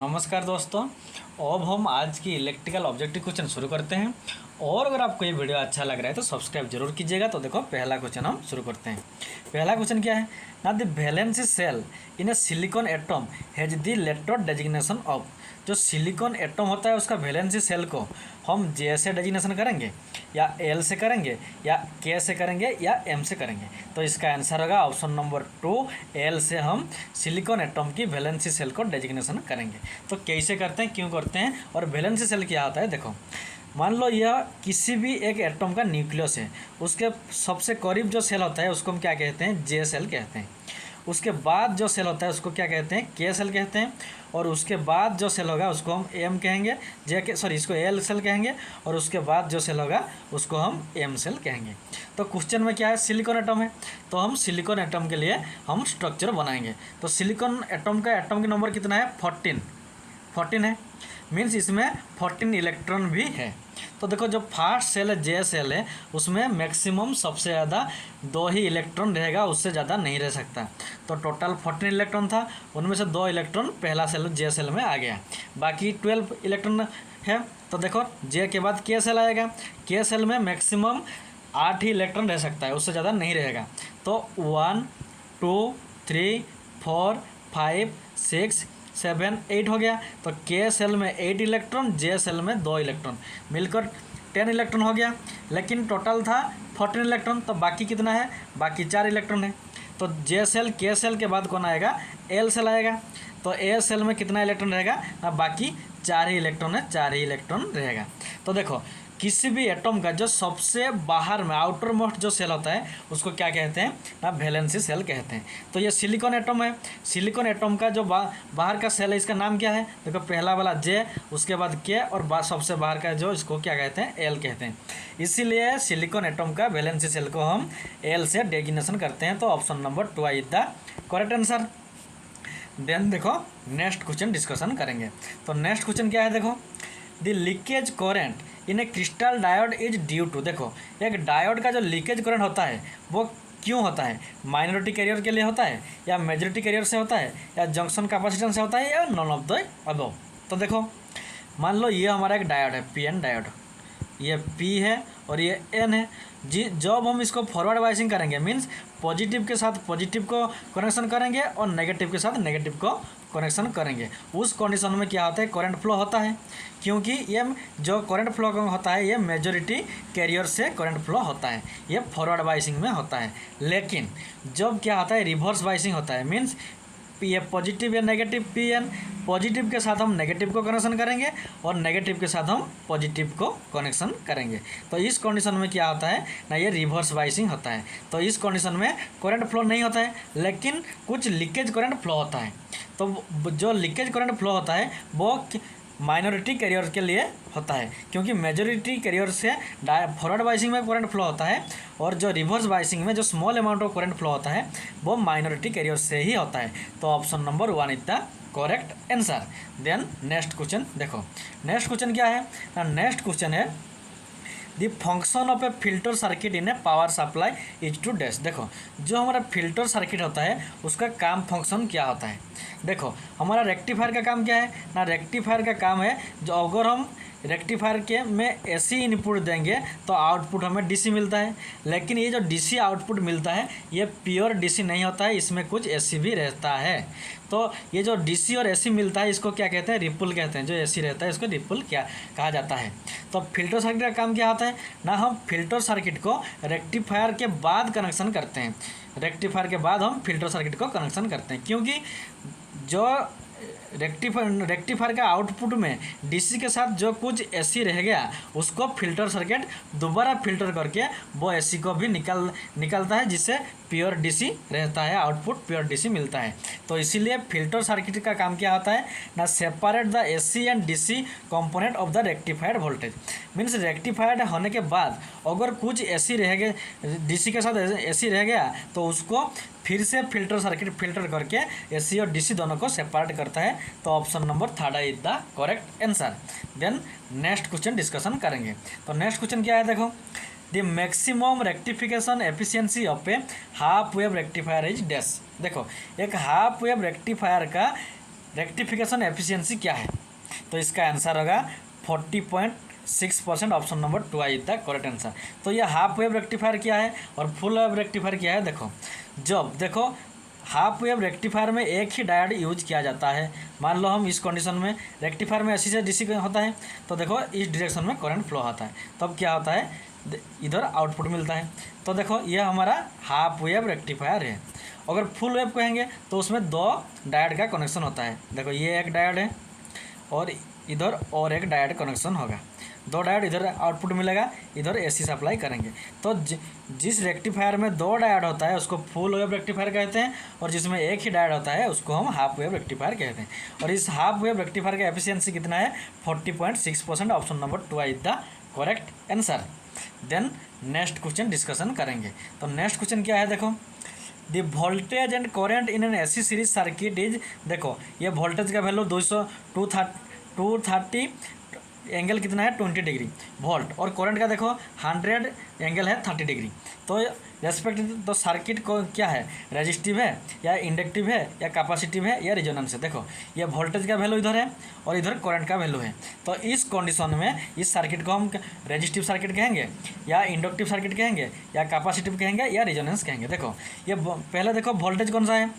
नमस्कार दोस्तों। अब हम आज की इलेक्ट्रिकल ऑब्जेक्टिव क्वेश्चन शुरू करते हैं। और अगर आपको ये वीडियो अच्छा लग रहा है तो सब्सक्राइब जरूर कीजिएगा। तो देखो पहला क्वेश्चन हम शुरू करते हैं। पहला क्वेश्चन क्या है ना, the valency shell in a silicon atom has the letter designation of. जो सिलिकॉन एटम होता है उसका वैलेंसी सेल को हम जे से डेजिग्नेशन करेंगे या एल से करेंगे या के से करेंगे या एम से करेंगे। तो इसका आंसर होगा ऑप्शन नंबर 2 एल से हम सिलिकॉन एटम की वैलेंसी सेल को डेजिग्नेशन करेंगे। तो कैसे करते हैं, क्यों करते हैं और वैलेंसी सेल क्या होता है, देखो मान लो यह किसी भी एक एटम का न्यूक्लियस है, उसके सबसे करीब जो सेल होता है उसको हम क्या कहते हैं, जे सेल कहते हैं। उसके बाद जो सेल होता है उसको क्या कहते हैं, के सेल कहते हैं। और उसके बाद जो सेल होगा उसको हम एम कहेंगे, इसको एल सेल कहेंगे। और उसके बाद जो सेल होगा उसको हम एम सेल कहेंगे। तो क्वेश्चन में क्या है, सिलिकॉन एटम है, तो हम सिलिकॉन एटम के लिए हम स्ट्रक्चर बनाएंगे। तो सिलिकॉन एटम का एटम नंबर कितना है, 14 है। मीन्स इसमें 14 इलेक्ट्रॉन भी है। तो देखो जो फर्स्ट सेल है जे सेल है उसमें मैक्सिमम सबसे ज़्यादा 2 ही इलेक्ट्रॉन रहेगा, उससे ज़्यादा नहीं रह सकता। तो टोटल 14 इलेक्ट्रॉन था, उनमें से 2 इलेक्ट्रॉन पहला सेल जे सेल में आ गया, बाकी 12 इलेक्ट्रॉन है। तो देखो जे के बाद के सेल आएगा, के सेल में मैक्सिमम 8 ही इलेक्ट्रॉन रह सकता है, उससे ज़्यादा नहीं रहेगा। तो 1 2 3 4 5 6 7 8 हो गया। तो के सेल में 8 इलेक्ट्रॉन, जे सेल में 2 इलेक्ट्रॉन, मिलकर 10 इलेक्ट्रॉन हो गया। लेकिन टोटल था 14 इलेक्ट्रॉन, तो बाकी कितना है, बाकी 4 इलेक्ट्रॉन है। तो जे सेल के सेल के बाद कौन आएगा, एल सेल आएगा। तो ए सेल में कितना इलेक्ट्रॉन रहेगा, बाकी 4 ही इलेक्ट्रॉन है, 4 ही इलेक्ट्रॉन रहेगा। तो देखो किसी भी एटम का जो सबसे बाहर में आउटर मोस्ट जो सेल होता है उसको क्या कहते हैं ना, वैलेंसी सेल कहते हैं। तो ये सिलिकॉन एटम है, सिलिकॉन एटम का जो बाहर का सेल है इसका नाम क्या है, देखो पहला वाला जे, उसके बाद के, और सबसे बाहर का जो इसको क्या कहते हैं, एल कहते हैं। इसीलिए सिलिकॉन एटम का वैलेंसी सेल को हम एल से डेजिग्नेशन करते हैं। तो option number 2 is the correct answer. Then देखो नेक्स्ट क्वेश्चन डिस्कशन करेंगे। तो नेक्स्ट क्वेश्चन क्या है, देखो the leakage current in a crystal diode is due to. देखो एक डायोड का जो लीकेज करंट होता है वो क्यों होता है, माइनॉरिटी कैरियर के लिए होता है या मेजॉरिटी कैरियर से होता है या जंक्शन कैपेसिटेंस से होता है या नॉन ऑफ द अबव। तो देखो मान लो ये हमारा एक डायोड है, पीएन डायोड, ये पी है और ये एन है जी। जब हम इसको फॉरवर्ड बाइसिंग करेंगे मीन्स पॉजिटिव के साथ पॉजिटिव को कनेक्शन करेंगे और नेगेटिव के साथ नेगेटिव को कनेक्शन करेंगे, उस कंडीशन में क्या होता है, करंट फ्लो होता है। क्योंकि ये जो करंट फ्लो होता है ये मेजॉरिटी कैरियर से करंट फ्लो होता है, ये फॉरवर्ड बाइसिंग में होता है। लेकिन जब क्या होता है, रिवर्स बाइसिंग होता है, मीन्स ये पॉजिटिव या नेगेटिव पी एन, पॉजिटिव के साथ हम नेगेटिव को कनेक्शन करेंगे और नेगेटिव के साथ हम पॉजिटिव को कनेक्शन करेंगे। तो इस कंडीशन में क्या होता है ना, ये रिवर्स बाइसिंग होता है। तो इस कंडीशन में करंट फ्लो नहीं होता है, लेकिन कुछ लीकेज करंट फ्लो होता है। तो जो लीकेज करंट फ्लो होता है वो माइनॉरिटी कैरियर के लिए होता है, क्योंकि मेजॉरिटी कैरियर से फॉरवर्ड बाइसिंग में करंट फ्लो होता है और जो रिवर्स बाइसिंग में जो small amount of current flow होता है वो माइनॉरिटी कैरियर से ही होता है। तो option number 1 is the correct answer. Then next question देखो, नेक्स्ट क्वेश्चन क्या है, नेक्स्ट क्वेश्चन है the function of a filter circuit in a power supply is to dash. देखो जो हमारा फिल्टर सर्किट होता है उसका काम फंक्शन क्या होता है। देखो हमारा रेक्टिफायर का काम क्या है ना, रेक्टिफायर का काम है जो अगर हम रेक्टिफायर के में एसी इनपुट देंगे तो आउटपुट हमें डीसी मिलता है। लेकिन ये जो डीसी आउटपुट मिलता है ये प्योर डीसी नहीं होता है, इसमें कुछ एसी भी रहता है। तो ये जो डीसी और एसी मिलता है इसको क्या कहते हैं, रिपल कहते हैं। जो एसी रहता है इसको रिपल क्या कहा जाता है। तो फिल्टर सर्किट का काम क्या होता है ना, हम फिल्टर सर्किट को रेक्टिफायर के बाद कनेक्शन करते हैं, रेक्टिफायर के बाद हम फिल्टर सर्किट को कनेक्शन करते हैं। क्योंकि जो रेक्टिफायर का आउटपुट में डीसी के साथ जो कुछ एसी रह गया उसको फिल्टर सर्किट दोबारा फिल्टर करके वो एसी को भी निकलता है, जिससे प्योर डीसी रहता है, आउटपुट प्योर डीसी मिलता है। तो इसीलिए फिल्टर सर्किट का काम क्या होता है ना, separate the AC and DC component of the rectified voltage. Means rectified होने के बाद अगर कुछ एसी रह गए, डीसी के साथ एसी रह गया तो उसको फिर से फिल्टर सर्किट फिल्टर करके एसी और डीसी दोनों को सेपरेट करता है। तो option number 3 is the correct answer. Then next question discussion करेंगे। तो नेक्स्ट क्वेश्चन क्या है, देखो the maximum rectification efficiency of a half wave rectifier is dash. देखो एक हाफ वेव रेक्टिफायर का रेक्टिफिकेशन एफिशिएंसी क्या है? तो इसका आंसर होगा 40.6%। Option number 2 is the correct answer. तो ये हाफ वेव रेक्टिफायर क्या है और फुल वेव रेक्टिफायर क्या है? देखो हाफ वेव रेक्टिफायर में एक ही डायोड यूज किया जाता है। मान लो हम इस कंडीशन में रेक्टिफायर में AC से DC होता है, तो देखो इस डायरेक्शन में करंट फ्लो होता है, तब क्या होता है, इधर आउटपुट मिलता है। तो देखो ये हमारा हाफ वेव रेक्टिफायर है। अगर फुल वेव कहेंगे तो उसमें 2 डायोड का कनेक्शन होता है। देखो ये एक डायोड है और इधर और एक डायोड कनेक्शन होगा, 2 डायोड, इधर आउटपुट मिलेगा, इधर AC सप्लाई करेंगे। तो जिस रेक्टिफायर में 2 डायोड होता है उसको फुल वेव रेक्टिफायर कहते हैं, और जिसमें एक ही डायोड होता है उसको हम हाफ वेव रेक्टिफायर कहते हैं। और इस हाफ वेव रेक्टिफायर का एफिशिएंसी कितना है? 40.6%। Option number 2 is the correct answer. Then next question discussion करेंगे। तो नेक्स्ट क्वेश्चन क्या है? देखो the voltage and current in an AC series circuit is, देखो ये वोल्टेज का वैल्यू 230 एंगल कितना है? 20 डिग्री वोल्ट, और करंट का देखो 100 एंगल है 30 डिग्री। तो रेस्पेक्ट तो सर्किट को क्या है, रेजिस्टिव है या इंडक्टिव है या कैपेसिटिव है या रिजोनेंस है। देखो ये वोल्टेज का वैल्यू इधर है और इधर करंट का वैल्यू है। तो इस कंडीशन में इस सर्किट को हम रेजिस्टिव सर्किट कहेंगे या इंडक्टिव सर्किट कहेंगे या कैपेसिटिव कहेंगे या रिजोनेंस कहेंगे। देखो ये पहले देखो वोल्टेज कौन सा है?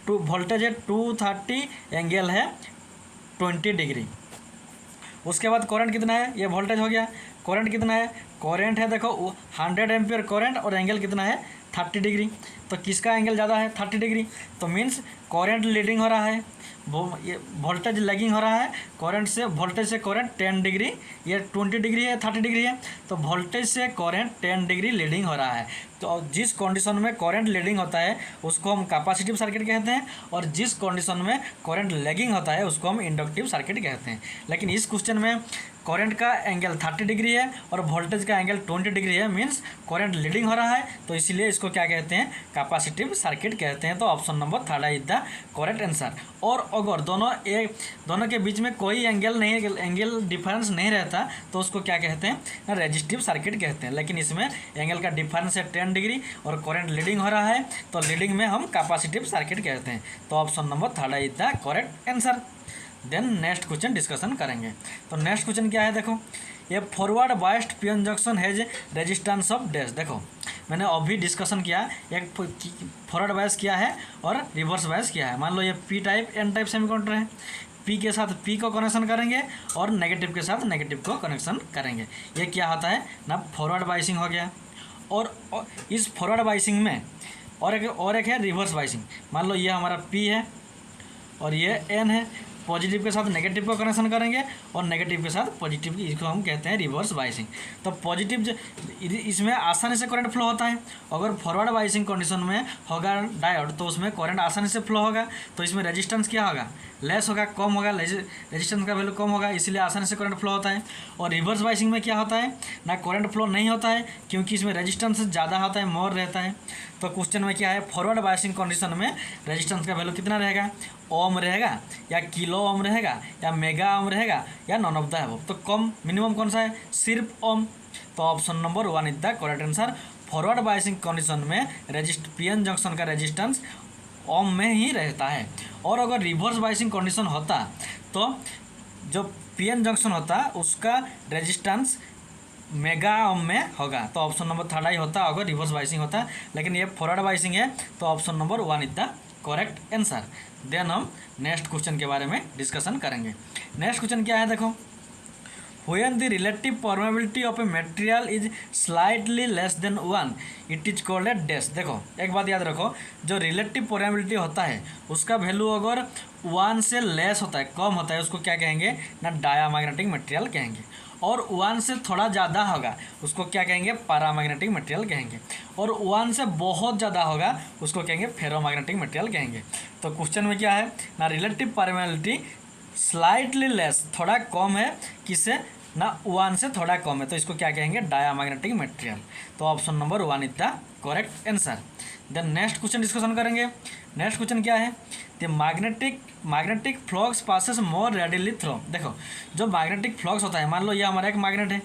वोल्टेज है 230 एंगल है 20 डिग्री। उसके बाद करंट कितना है? ये वोल्टेज हो गया। करंट कितना है? करंट है देखो 100 एम्पियर करंट, और एंगल कितना है? 30 डिग्री। तो किसका एंगल ज़्यादा है? 30 डिग्री। तो मीन्स करंट लीडिंग हो रहा है, ये वोल्टेज लैगिंग हो रहा है। करंट से वोल्टेज से करंट 10 डिग्री, ये 20 डिग्री है 30 डिग्री है, तो वोल्टेज से करंट 10 डिग्री लीडिंग हो रहा है। तो जिस कंडीशन में करंट लीडिंग होता है उसको हम कैपेसिटिव सर्किट कहते हैं, और जिस कंडीशन में करंट लैगिंग होता है उसको हम इंडक्टिव सर्किट कहते हैं। लेकिन इस क्वेश्चन में करंट का एंगल 30 डिग्री है और वोल्टेज का एंगल 20 डिग्री है, मीन्स करंट लीडिंग हो रहा है, तो इसीलिए इसको क्या कहते हैं? कैपेसिटिव सर्किट कहते हैं। तो option number 3 is the correct answer. और अगर दोनों के बीच में कोई एंगल डिफरेंस नहीं रहता तो उसको क्या कहते हैं? रेजिस्टिव सर्किट कहते हैं। लेकिन इसमें एंगल का डिफरेंस है 10 डिग्री और करंट लीडिंग हो रहा है, तो लीडिंग में हम कैपेसिटिव सर्किट कहते हैं। तो option number 3 is the correct answer. Then next question discussion करेंगे। तो नेक्स्ट क्वेश्चन क्या है? देखो ये forward biased PN junction has resistance of dash. देखो मैंने अभी डिस्कशन किया, एक फॉरवर्ड बायस किया है और रिवर्स बायस किया है। मान लो ये P type N type semiconductor है, P के साथ P को कनेक्शन करेंगे और नेगेटिव के साथ नेगेटिव को कनेक्शन करेंगे। ये क्या होता है ना? फॉरवर्ड बायसिंग हो गया। और इस फॉरवर्ड बायसिंग में और एक है रिवर्स बायसिंग। मान लो ये हमारा P है और ये N है, पॉजिटिव के साथ नेगेटिव को कनेक्शन करेंगे और नेगेटिव के साथ पॉजिटिव की, इसको हम कहते हैं रिवर्स बायसिंग। तो पॉजिटिव इसमें आसानी से करंट फ्लो होता है। अगर फॉरवर्ड बायसिंग कंडीशन में होगा डायोड तो उसमें करंट आसानी से फ्लो होगा, तो इसमें रेजिस्टेंस क्या होगा? लेस होगा, कम होगा, रेजिस्टेंस का वैल्यू कम होगा, इसीलिए आसानी से करंट फ्लो होता है। और रिवर्स बायसिंग में क्या होता है ना? करंट फ्लो नहीं होता है क्योंकि इसमें रेजिस्टेंस ज़्यादा होता है, मोर रहता है। तो क्वेश्चन में क्या है? फॉरवर्ड बायसिंग कंडीशन में रेजिस्टेंस का वैल्यू कितना रहेगा? ओम रहेगा या किलो ओम रहेगा या मेगा ओम रहेगा या नॉन ऑफ द अबव। तो कम मिनिमम कौन सा है? सिर्फ ओम। तो option number 1 is the correct answer. Forward biasing condition में पीएन जंक्शन का रेजिस्टेंस ओम में ही रहता है। और अगर रिवर्स बायसिंग कंडीशन होता तो जो पीएन जंक्शन होता उसका रेजिस्टेंस मेगा ओम में होगा। तो ऑप्शन नंबर 3 ही होता अगर रिवर्स बायसिंग होता। लेकिन ये फॉरवर्ड बायसिंग है तो option number 1 is the correct answer. Then हम नेक्स्ट क्वेश्चन के बारे में डिस्कशन करेंगे। नेक्स्ट क्वेश्चन क्या है? देखो when the relative permeability of a material is slightly less than 1 it is called a dash। देखो एक बात याद रखो, जो रिलेटिव परमेबिलिटी होता है उसका वैल्यू अगर 1 से लेस होता है, कम होता है, उसको क्या कहेंगे ना? डायामैग्नेटिक मटेरियल कहेंगे। और 1 से थोड़ा ज़्यादा होगा उसको क्या कहेंगे? पैरामैग्नेटिक मटेरियल कहेंगे। और 1 से बहुत ज़्यादा होगा उसको कहेंगे फेरोमैग्नेटिक मटेरियल कहेंगे। तो क्वेश्चन में क्या है ना? रिलेटिव परमेबिलिटी स्लाइटली लेस, थोड़ा कम है, किससे ना? 1 से थोड़ा कम है, तो इसको क्या कहेंगे? Diamagnetic material. तो option number 1 is the correct answer. Then next question discussion करेंगे। नेक्स्ट क्वेश्चन क्या है? The magnetic flux passes more readily through. देखो जो मैग्नेटिक फ्लक्स होता है, मान लो ये हमारा एक मैग्नेट है,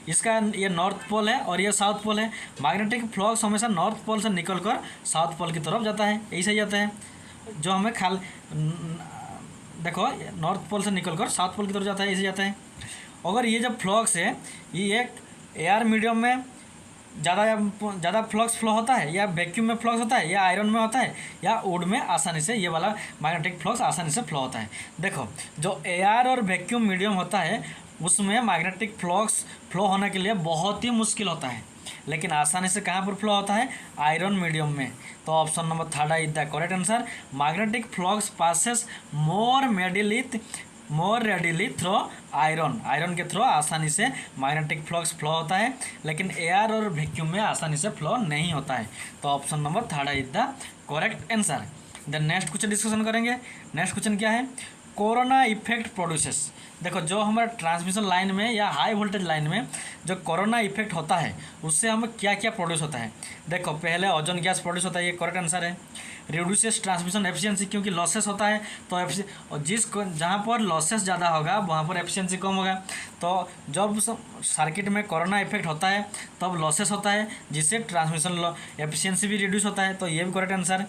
इसका ये नॉर्थ पोल है और ये साउथ पोल है। मैग्नेटिक फ्लक्स हमेशा नॉर्थ पोल से निकलकर साउथ पोल की तरफ जाता है, ऐसे ही जाता है। जो हमें देखो नॉर्थ पोल से निकलकर साउथ पोल की तरफ जाता है, ऐसे जाता है। अगर ये जब फ्लक्स है, ये एक एयर मीडियम में ज़्यादा फ्लक्स फ्लो होता है, या वैक्यूम में फ्लक्स होता है, या आयरन में होता है, या वुड में आसानी से ये वाला मैग्नेटिक फ्लक्स आसानी से फ्लो होता है। देखो जो एयर और वैक्यूम मीडियम होता है उसमें मैग्नेटिक फ्लक्स फ्लो होने के लिए बहुत ही मुश्किल होता है, लेकिन आसानी से कहाँ पर फ्लो होता है, आयरन मीडियम में। तो option number third is the correct answer. Magnetic flux passes more readily through iron के थ्रू आसानी से मैग्नेटिक फ्लक्स फ्लो होता है, लेकिन एयर और वैक्यूम में आसानी से फ्लो नहीं होता है। तो option number third is the correct answer. Then next question discussion करेंगे। नेक्स्ट क्वेश्चन क्या है, कोरोना इफेक्ट प्रोड्यूसेस। देखो जो हमारा ट्रांसमिशन लाइन में या हाई वोल्टेज लाइन में जो कोरोना इफेक्ट होता है उससे हमें क्या क्या प्रोड्यूस होता है। देखो पहले ओजोन गैस प्रोड्यूस होता है, ये करेक्ट आंसर है। रिड्यूसेस ट्रांसमिशन एफिशिएंसी, क्योंकि लॉसेस होता है तो और जहाँ पर लॉसेस ज़्यादा होगा वहाँ पर एफिशिएंसी कम होगा। तो जब सर्किट में कोरोना इफेक्ट होता है तब लॉसेस होता है, जिससे ट्रांसमिशन एफिशिएंसी भी रिड्यूस होता है। तो ये भी correct answer.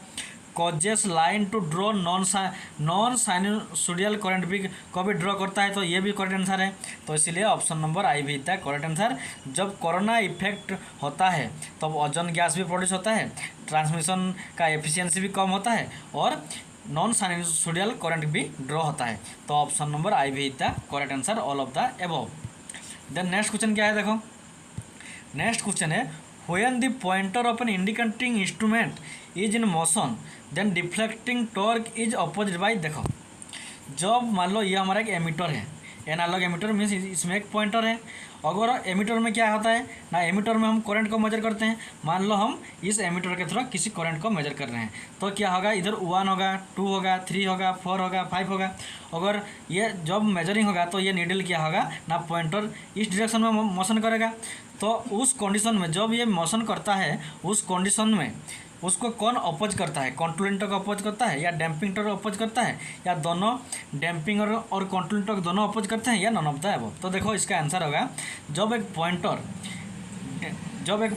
Causes line to draw non sinusoidal current भी को भी ड्रॉ करता है, तो ये भी करेक्ट आंसर है। तो इसीलिए ऑप्शन नंबर आई भी था करेक्ट आंसर। जब कोरोना इफेक्ट होता है तब तो ओजोन गैस भी प्रोड्यूस होता है, ट्रांसमिशन का एफिशिएंसी भी कम होता है, और नॉन साइनसोडियल करंट भी ड्रॉ होता है। तो ऑप्शन नंबर आई भी था correct answer, all of the above. Then next question क्या है, देखो नेक्स्ट क्वेश्चन है, when the pointer of an indicating instrument is in motion then deflecting torque is opposite by. देखो जब मान लो ये हमारा एक एमीटर है, एनालॉग एमीटर मीन्स इसमें एक पॉइंटर है। अगर एमीटर में क्या होता है ना, एमीटर में हम करंट को मेजर करते हैं। मान लो हम इस एमीटर के थ्रू किसी करंट को मेजर कर रहे हैं, तो क्या होगा, इधर 1 होगा, 2 होगा, 3 होगा, 4 होगा, 5 होगा। अगर ये जब मेजरिंग होगा तो ये नीडल क्या होगा ना, पॉइंटर इस डायरेक्शन में मोशन करेगा। तो उस कंडीशन में जब ये मोशन करता है, उस कंडीशन में उसको कौन अपोज करता है, कंट्रोलिंग टॉर्क अपोज करता है या डैम्पिंग टॉर्क अपोज करता है, या दोनों डैम्पिंग और कंट्रोलिंग टॉर्क दोनों अपोज करते हैं, या नॉन ऑफ द अबव। तो देखो इसका आंसर होगा, जब एक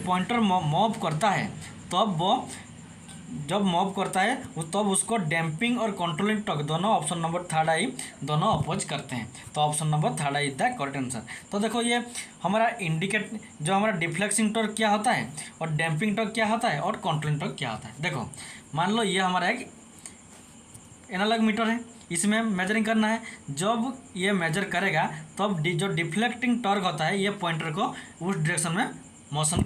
पॉइंटर मूव करता है तब उसको डैम्पिंग और कंट्रोलिंग टॉर्क दोनों ऑप्शन नंबर थर्ड आई दोनों अपोज करते हैं। तो option number third I the correct answer. तो देखो ये हमारा जो हमारा डिफ्लेक्सिंग टॉर्क क्या होता है, और डैम्पिंग टॉर्क क्या होता है, और कंट्रोलिंग टॉर्क क्या होता है। देखो मान लो ये हमारा एक एनालॉग मीटर है, इसमें मेजरिंग करना है। जब ये मेजर करेगा तब जो डिफ्लेक्टिंग टॉर्क होता है ये पॉइंटर को उस डायरेक्शन में मोशन